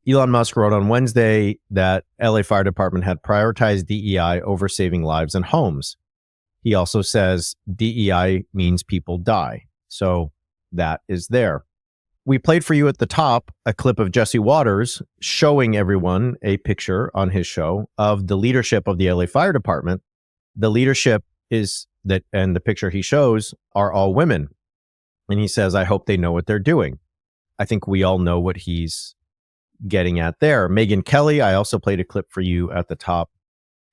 Elon Musk wrote on Wednesday that LA Fire Department had prioritized DEI over saving lives and homes. He also says DEI means people die. So that is there. We played for you at the top a clip of Jesse Waters showing everyone a picture on his show of the leadership of the LA Fire Department. The leadership is that, and the picture he shows are all women. And he says, I hope they know what they're doing. I think we all know what he's getting at there. Megyn Kelly, I also played a clip for you at the top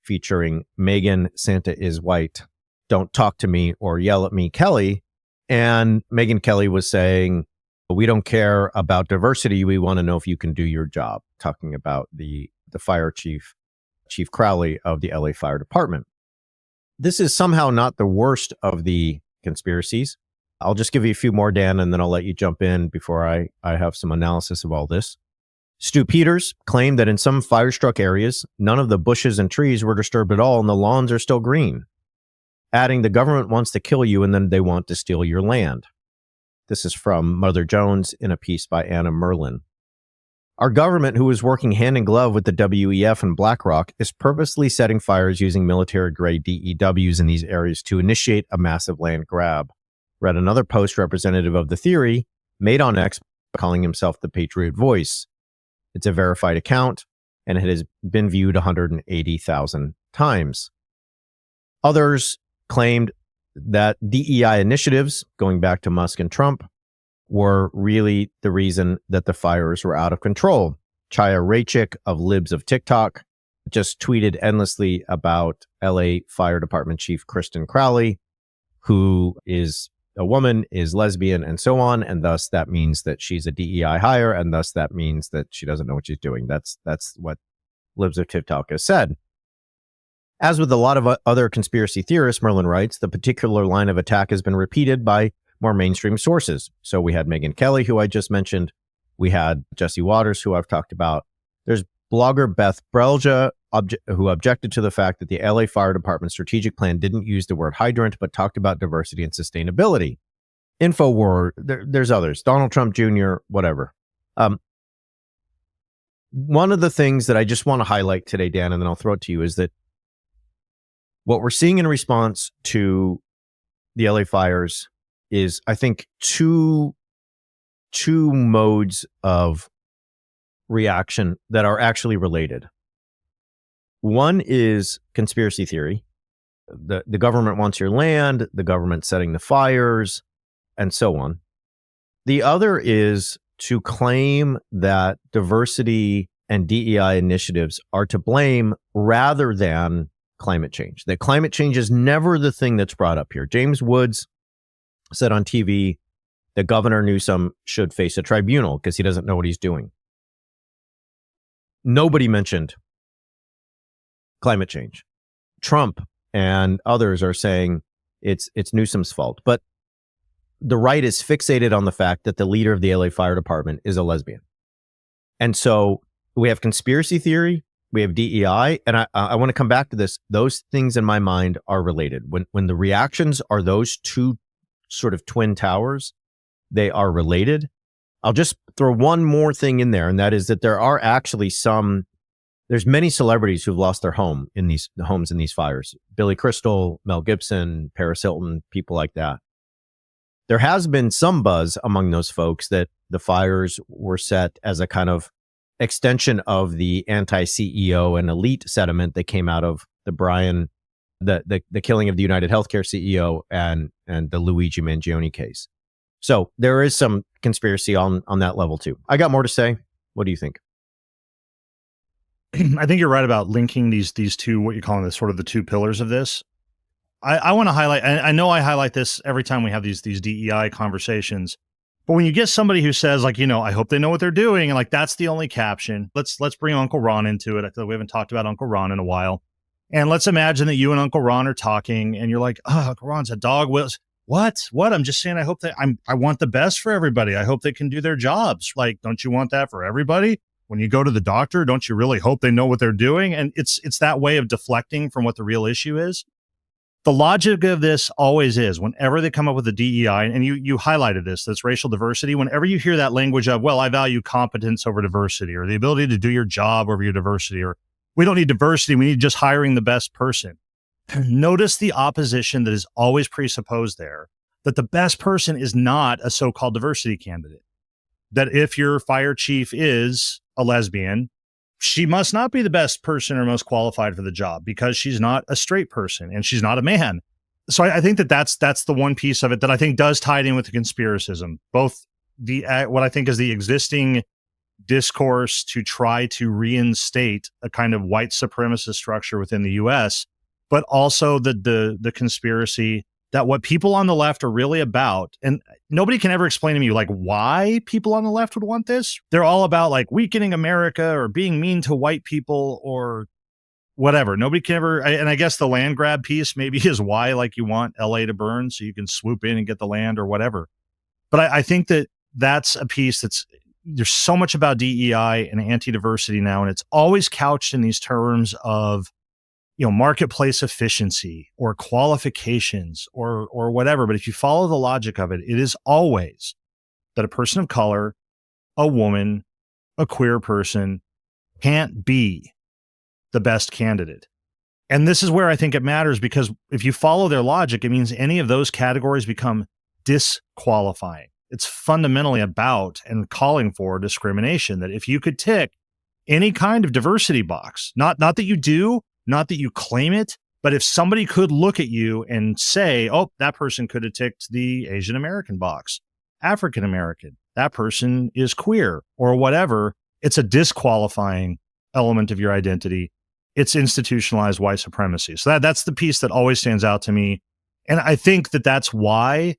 featuring Megyn, Santa is white, don't talk to me or yell at me, Kelly. And Megyn Kelly was saying, we don't care about diversity. We want to know if you can do your job, talking about the fire chief, Chief Crowley of the LA Fire Department. This is somehow not the worst of the conspiracies. I'll just give you a few more, Dan, and then I'll let you jump in before I have some analysis of all this. Stu Peters claimed that in some fire-struck areas, none of the bushes and trees were disturbed at all and the lawns are still green, adding the government wants to kill you and then they want to steal your land. This is from Mother Jones in a piece by Anna Merlin. Our government, who is working hand in glove with the WEF and BlackRock, is purposely setting fires using military-grade DEWs in these areas to initiate a massive land grab. Read another post representative of the theory made on X calling himself the Patriot Voice. It's a verified account, and it has been viewed 180,000 times. Others claimed that DEI initiatives, going back to Musk and Trump, were really the reason that the fires were out of control. Chaya Raichik of Libs of TikTok just tweeted endlessly about LA Fire Department Chief Kristen Crowley, who is a woman, is lesbian, and so on, and thus that means that she's a DEI hire, and thus that means that she doesn't know what she's doing. That's what Libs of TikTok has said. As with a lot of other conspiracy theorists, Merlin writes, the particular line of attack has been repeated by more mainstream sources. So we had Megyn Kelly, who I just mentioned. We had Jesse Waters, who I've talked about. There's blogger Beth Brelja, who objected to the fact that the LA Fire Department strategic plan didn't use the word hydrant, but talked about diversity and sustainability. InfoWar, there's others, Donald Trump Jr., whatever. One of the things that I just want to highlight today, Dan, and then I'll throw it to you, is that what we're seeing in response to the LA fires is, I think, two modes of reaction that are actually related. One is conspiracy theory. The government wants your land, the government setting the fires, and so on. The other is to claim that diversity and DEI initiatives are to blame rather than climate change. That climate change is never the thing that's brought up here. James Woods said on TV that Governor Newsom should face a tribunal because he doesn't know what he's doing. Nobody mentioned climate change. Trump and others are saying it's Newsom's fault. But the right is fixated on the fact that the leader of the LA Fire Department is a lesbian. And so we have conspiracy theory, we have DEI, and I want to come back to this. Those things in my mind are related. When the reactions are those two sort of twin towers, they are related. I'll just throw one more thing in there, and that is that there are actually there's many celebrities who've lost their homes in these fires. Billy Crystal, Mel Gibson, Paris Hilton, people like that. There has been some buzz among those folks that the fires were set as a kind of extension of the anti-CEO and elite sentiment that came out of the killing of the United Healthcare CEO and the Luigi Mangione case. So there is some conspiracy on that level too. I got more to say. What do you think? I think you're right about linking these two, what you're calling the sort of the two pillars of this. I want to highlight, I know I highlight this every time we have these DEI conversations, but when you get somebody who says, like, I hope they know what they're doing, and like that's the only caption, let's bring Uncle Ron into it. I feel like we haven't talked about Uncle Ron in a while. And let's imagine that you and Uncle Ron are talking and you're like, oh, Uncle Ron's a dog. What? I'm just saying, I hope that I want the best for everybody. I hope they can do their jobs. Like, don't you want that for everybody? When you go to the doctor, don't you really hope they know what they're doing? And it's that way of deflecting from what the real issue is. The logic of this always is whenever they come up with a DEI, and you highlighted this, that's racial diversity. Whenever you hear that language of, well, I value competence over diversity, or the ability to do your job over your diversity, or we don't need diversity, we need just hiring the best person. Notice the opposition that is always presupposed there, that the best person is not a so-called diversity candidate. That if your fire chief is a lesbian, she must not be the best person or most qualified for the job because she's not a straight person and she's not a man. So I think that's the one piece of it that I think does tie in with the conspiracism, both the what I think is the existing discourse to try to reinstate a kind of white supremacist structure within the U.S., but also the conspiracy that what people on the left are really about, and nobody can ever explain to me like why people on the left would want this. They're all about like weakening America or being mean to white people or whatever. Nobody can ever, and I guess the land grab piece maybe is why like you want LA to burn so you can swoop in and get the land or whatever. But I think that that's a piece there's so much about DEI and anti-diversity now, and it's always couched in these terms of, marketplace efficiency or qualifications or whatever. But if you follow the logic of it, it is always that a person of color, a woman, a queer person can't be the best candidate. And this is where I think it matters, because if you follow their logic, it means any of those categories become disqualifying. It's fundamentally about and calling for discrimination, that if you could tick any kind of diversity box, not that you do, not that you claim it, but if somebody could look at you and say, oh, that person could have ticked the Asian American box, African American, that person is queer or whatever, it's a disqualifying element of your identity. It's institutionalized white supremacy. So that's the piece that always stands out to me. And I think that's why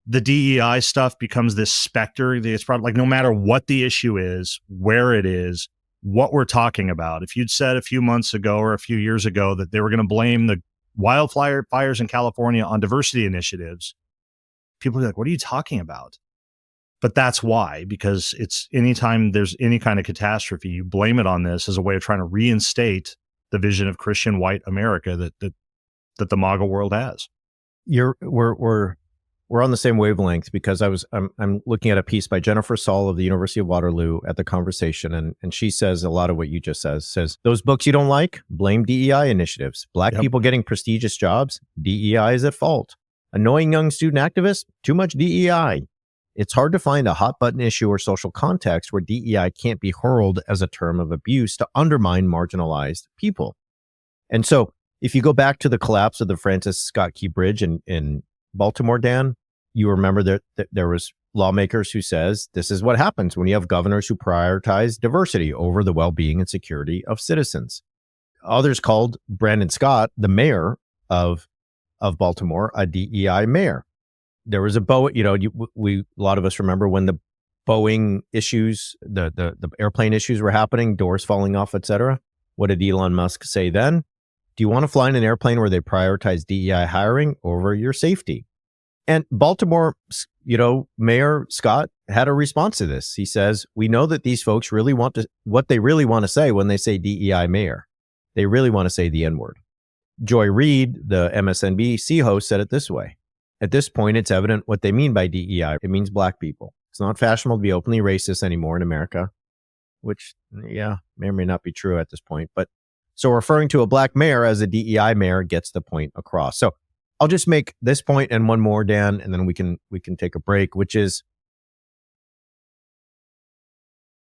the DEI stuff becomes this specter. It's probably like no matter what the issue is, where it is, what we're talking about. If you'd said a few months ago or a few years ago that they were going to blame the wildfires in California on diversity initiatives, people would be like, what are you talking about? But that's why, because it's anytime there's any kind of catastrophe, you blame it on this as a way of trying to reinstate the vision of Christian white America that the MAGA world has. We're on the same wavelength, because I'm looking at a piece by Jennifer Saul of the University of Waterloo at The Conversation, and she says a lot of what you just says those books you don't like, blame DEI initiatives. Black people getting prestigious jobs, DEI is at fault. Annoying young student activists, too much DEI. It's hard to find a hot button issue or social context where DEI can't be hurled as a term of abuse to undermine marginalized people. And so if you go back to the collapse of the Francis Scott Key Bridge in Baltimore, Dan, you remember that there was lawmakers who says this is what happens when you have governors who prioritize diversity over the well-being and security of citizens. Others called Brandon Scott, the mayor of Baltimore, a DEI mayor. There was a a lot of us remember when the Boeing issues, the airplane issues were happening, doors falling off, etc. What did Elon Musk say then? Do you want to fly in an airplane where they prioritize DEI hiring over your safety? And Baltimore, Mayor Scott had a response to this. He says, we know that these folks really want to, what they really want to say when they say DEI mayor, they really want to say the N-word. Joy Reid, the MSNBC host, said it this way. At this point, it's evident what they mean by DEI. It means black people. It's not fashionable to be openly racist anymore in America, which, may or may not be true at this point. But so referring to a black mayor as a DEI mayor gets the point across. So I'll just make this point and one more, Dan, and then we can take a break, which is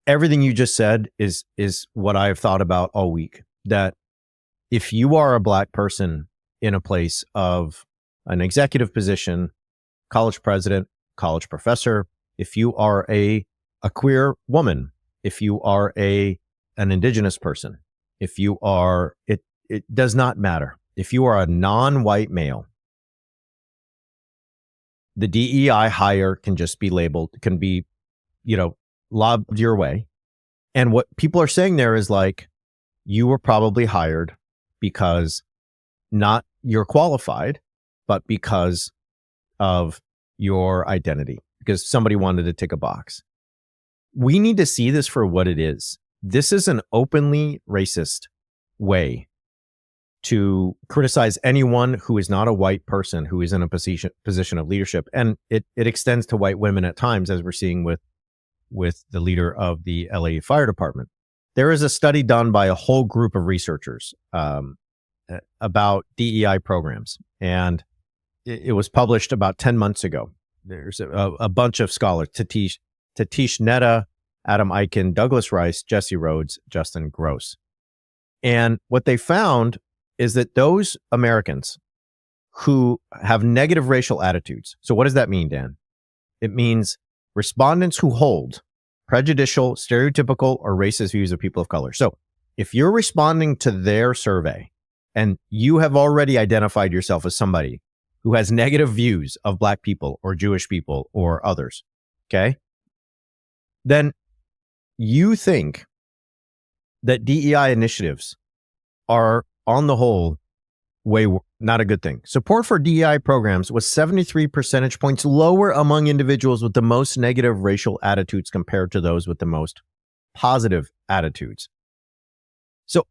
everything you just said is what I've thought about all week. That if you are a black person in a place of an executive position, college president, college professor, if you are a queer woman, if you are an indigenous person, if you are, it does not matter. If you are a non-white male, the DEI hire can just be labeled, can be, lobbed your way. And what people are saying there is like, you were probably hired because not you're qualified, but because of your identity, because somebody wanted to tick a box. We need to see this for what it is. This is an openly racist way to criticize anyone who is not a white person who is in a position of leadership. And it extends to white women at times, as we're seeing with the leader of the LA Fire Department. There is a study done by a whole group of researchers about DEI programs, and it was published about 10 months ago. There's a bunch of scholars, Tatish Netta, Adam Eichen, Douglas Rice, Jesse Rhodes, Justin Gross. And what they found is that those Americans who have negative racial attitudes. So what does that mean, Dan? It means respondents who hold prejudicial, stereotypical, or racist views of people of color. So if you're responding to their survey and you have already identified yourself as somebody who has negative views of Black people or Jewish people or others, okay, then you think that DEI initiatives are, on the whole, not a good thing. Support for DEI programs was 73 percentage points lower among individuals with the most negative racial attitudes compared to those with the most positive attitudes. So,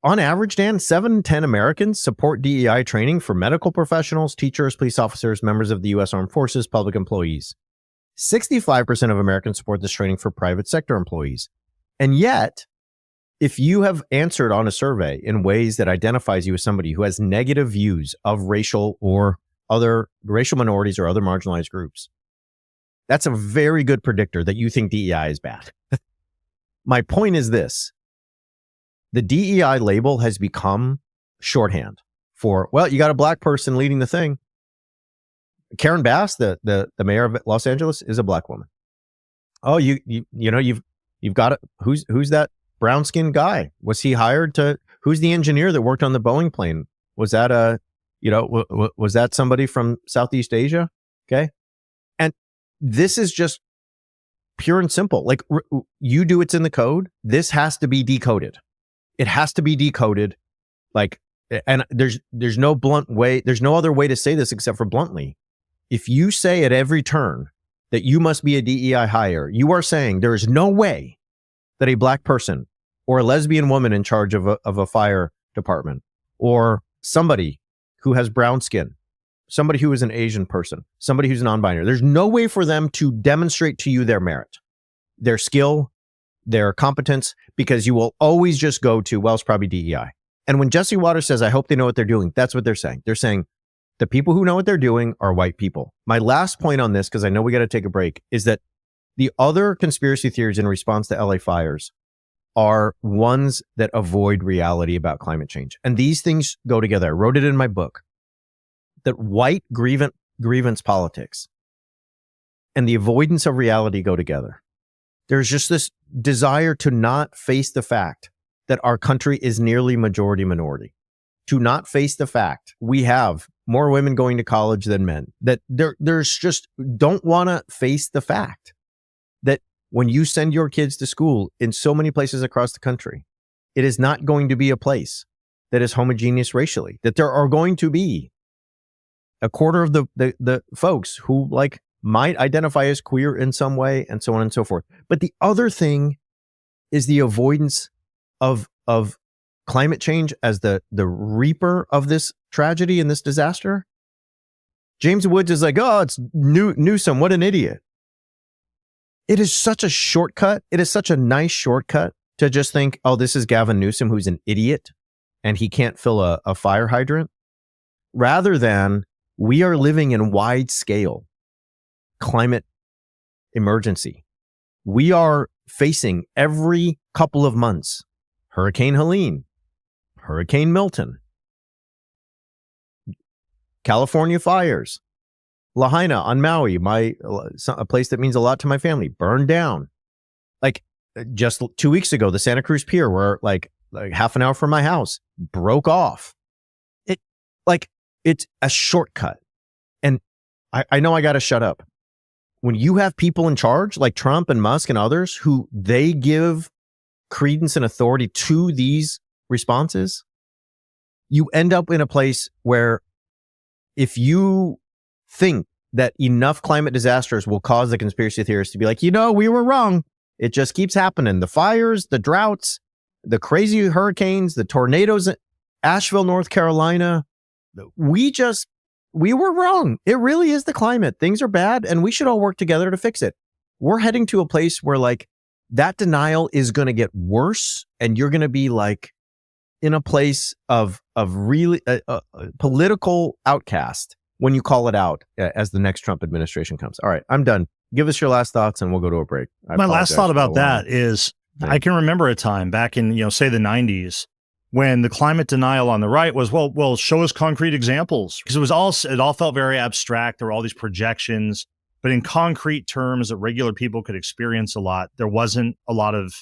on average, Dan, 7 in 10 Americans support DEI training for medical professionals, teachers, police officers, members of the U.S. Armed Forces, public employees. 65% of Americans support this training for private sector employees. And yet, if you have answered on a survey in ways that identifies you as somebody who has negative views of racial or other racial minorities or other marginalized groups, that's a very good predictor that you think DEI is bad. My point is this. The DEI label has become shorthand for, well, you got a Black person leading the thing. Karen Bass, the mayor of Los Angeles, is a Black woman. Oh, you've got it. Who's that brown-skinned guy? Was he hired to? Who's the engineer that worked on the Boeing plane? Was that was that somebody from Southeast Asia? Okay, and this is just pure and simple. Like you do, it's in the code. This has to be decoded. It has to be decoded. Like, and there's no blunt way. There's no other way to say this except for bluntly. If you say at every turn that you must be a DEI hire, you are saying there is no way that a Black person or a lesbian woman in charge of a fire department or somebody who has brown skin, somebody who is an Asian person, somebody who's non-binary, there's no way for them to demonstrate to you their merit, their skill, their competence, because you will always just go to, well, it's probably DEI. And when Jesse Waters says, I hope they know what they're doing, that's what they're saying. They're saying the people who know what they're doing are white people. My last point on this, because I know we got to take a break, is that the other conspiracy theories in response to LA fires are ones that avoid reality about climate change. And these things go together. I wrote it in my book that white grievance politics and the avoidance of reality go together. There's just this desire to not face the fact that our country is nearly majority minority, to not face the fact we have more women going to college than men, that there's just don't want to face the fact that when you send your kids to school in so many places across the country, it is not going to be a place that is homogeneous racially, that there are going to be a quarter of the folks who might identify as queer in some way and so on and so forth. But the other thing is the avoidance of climate change as the reaper of this tragedy and this disaster. James Woods is like, oh, it's Newsom, what an idiot. It is such a shortcut. It is such a nice shortcut to just think, oh, this is Gavin Newsom, who's an idiot and he can't fill a fire hydrant, rather than we are living in wide scale climate emergency. We are facing every couple of months Hurricane Helene, Hurricane Milton, California fires, Lahaina on Maui, a place that means a lot to my family, burned down. Like just 2 weeks ago, the Santa Cruz Pier, where like half an hour from my house, broke off. It's a shortcut. And I know I got to shut up. When you have people in charge like Trump and Musk and others who they give credence and authority to these responses, you end up in a place where if you think that enough climate disasters will cause the conspiracy theorists to be like, we were wrong. It just keeps happening. The fires, the droughts, the crazy hurricanes, the tornadoes. Asheville, North Carolina, we were wrong. It really is the climate. Things are bad and we should all work together to fix it. We're heading to a place where like that denial is going to get worse and you're going to be like in a place of really political outcast when you call it out as the next Trump administration comes. All right, I'm done. Give us your last thoughts and we'll go to a break. My last thought about that is I can remember a time back in, say the 90s when the climate denial on the right was, well, show us concrete examples, because it all felt very abstract. There were all these projections, but in concrete terms that regular people could experience a lot. There wasn't a lot of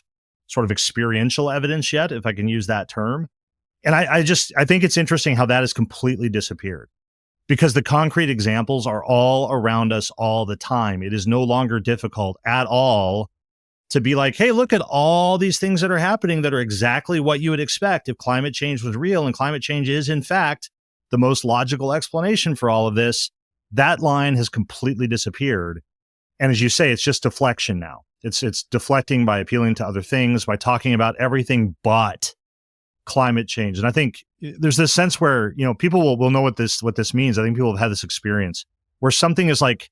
sort of experiential evidence yet, if I can use that term. And I think it's interesting how that has completely disappeared, because the concrete examples are all around us all the time. It is no longer difficult at all to be like, hey, look at all these things that are happening that are exactly what you would expect if climate change was real, and climate change is, in fact, the most logical explanation for all of this. That line has completely disappeared. And as you say, it's just deflection now. It's deflecting by appealing to other things, by talking about everything but climate change. And I think there's this sense where, people will know what this means. I think people have had this experience where something is like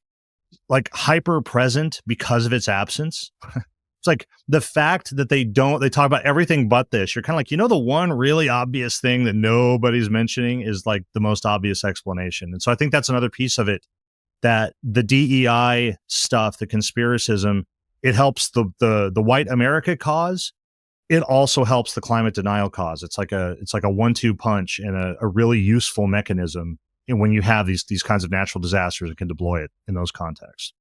hyper present because of its absence. It's like the fact that they talk about everything but this. You're kind of like, the one really obvious thing that nobody's mentioning is like the most obvious explanation. And so I think that's another piece of it, that the DEI stuff, the conspiracism, it helps the white America cause. It also helps the climate denial cause. It's like a 1-2 punch and a really useful mechanism when you have these kinds of natural disasters and can deploy it in those contexts.